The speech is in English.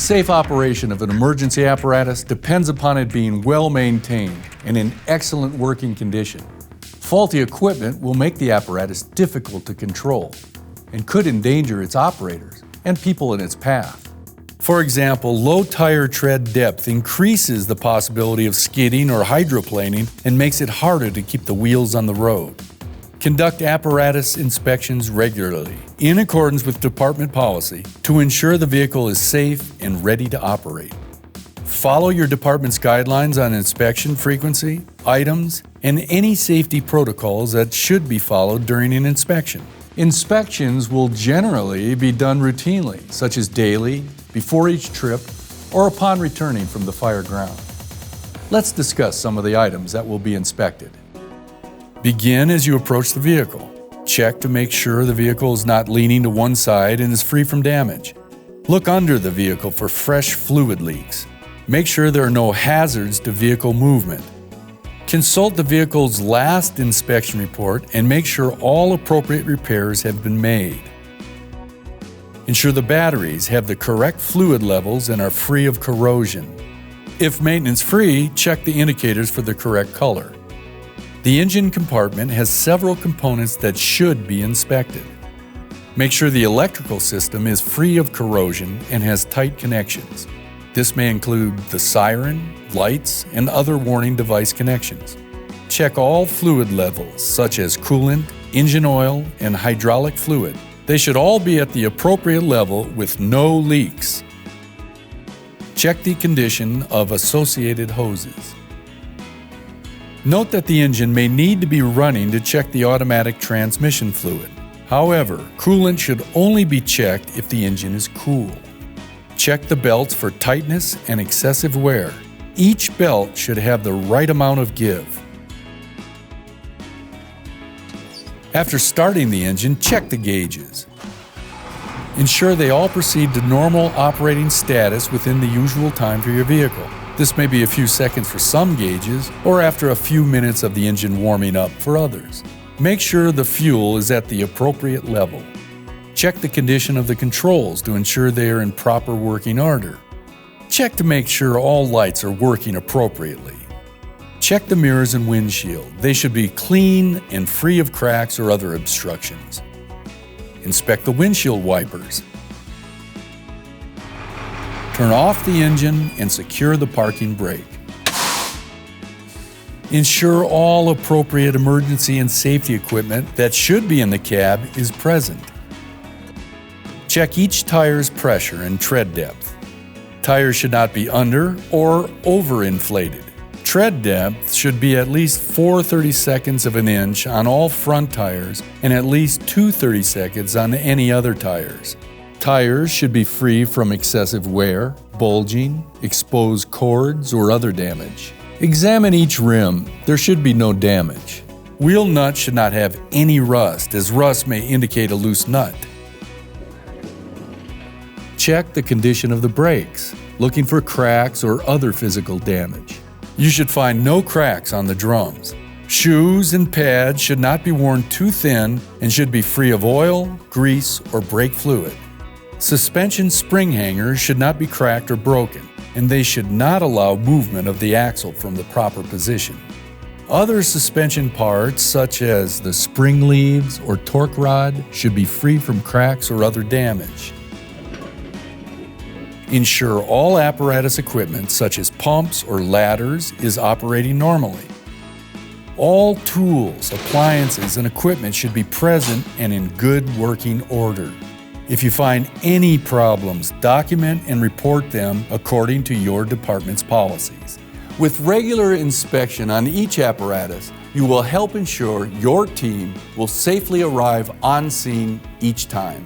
Safe operation of an emergency apparatus depends upon it being well maintained and in excellent working condition. Faulty equipment will make the apparatus difficult to control and could endanger its operators and people in its path. For example, low tire tread depth increases the possibility of skidding or hydroplaning and makes it harder to keep the wheels on the road. Conduct apparatus inspections regularly, in accordance with department policy, to ensure the vehicle is safe and ready to operate. Follow your department's guidelines on inspection frequency, items, and any safety protocols that should be followed during an inspection. Inspections will generally be done routinely, such as daily, before each trip, or upon returning from the fire ground. Let's discuss some of the items that will be inspected. Begin as you approach the vehicle. Check to make sure the vehicle is not leaning to one side and is free from damage. Look under the vehicle for fresh fluid leaks. Make sure there are no hazards to vehicle movement. Consult the vehicle's last inspection report and make sure all appropriate repairs have been made. Ensure the batteries have the correct fluid levels and are free of corrosion. If maintenance-free, check the indicators for the correct color. The engine compartment has several components that should be inspected. Make sure the electrical system is free of corrosion and has tight connections. This may include the siren, lights, and other warning device connections. Check all fluid levels, such as coolant, engine oil, and hydraulic fluid. They should all be at the appropriate level with no leaks. Check the condition of associated hoses. Note that the engine may need to be running to check the automatic transmission fluid. However, coolant should only be checked if the engine is cool. Check the belts for tightness and excessive wear. Each belt should have the right amount of give. After starting the engine, check the gauges. Ensure they all proceed to normal operating status within the usual time for your vehicle. This may be a few seconds for some gauges, or after a few minutes of the engine warming up for others. Make sure the fuel is at the appropriate level. Check the condition of the controls to ensure they are in proper working order. Check to make sure all lights are working appropriately. Check the mirrors and windshield. They should be clean and free of cracks or other obstructions. Inspect the windshield wipers. Turn off the engine and secure the parking brake. Ensure all appropriate emergency and safety equipment that should be in the cab is present. Check each tire's pressure and tread depth. Tires should not be under or overinflated. Tread depth should be at least 4/32 of an inch on all front tires and at least 2/32 on any other tires. Tires should be free from excessive wear, bulging, exposed cords, or other damage. Examine each rim. There should be no damage. Wheel nuts should not have any rust, as rust may indicate a loose nut. Check the condition of the brakes, looking for cracks or other physical damage. You should find no cracks on the drums. Shoes and pads should not be worn too thin and should be free of oil, grease, or brake fluid. Suspension spring hangers should not be cracked or broken, and they should not allow movement of the axle from the proper position. Other suspension parts, such as the spring leaves or torque rod, should be free from cracks or other damage. Ensure all apparatus equipment, such as pumps or ladders, is operating normally. All tools, appliances, and equipment should be present and in good working order. If you find any problems, document and report them according to your department's policies. With regular inspection on each apparatus, you will help ensure your team will safely arrive on scene each time.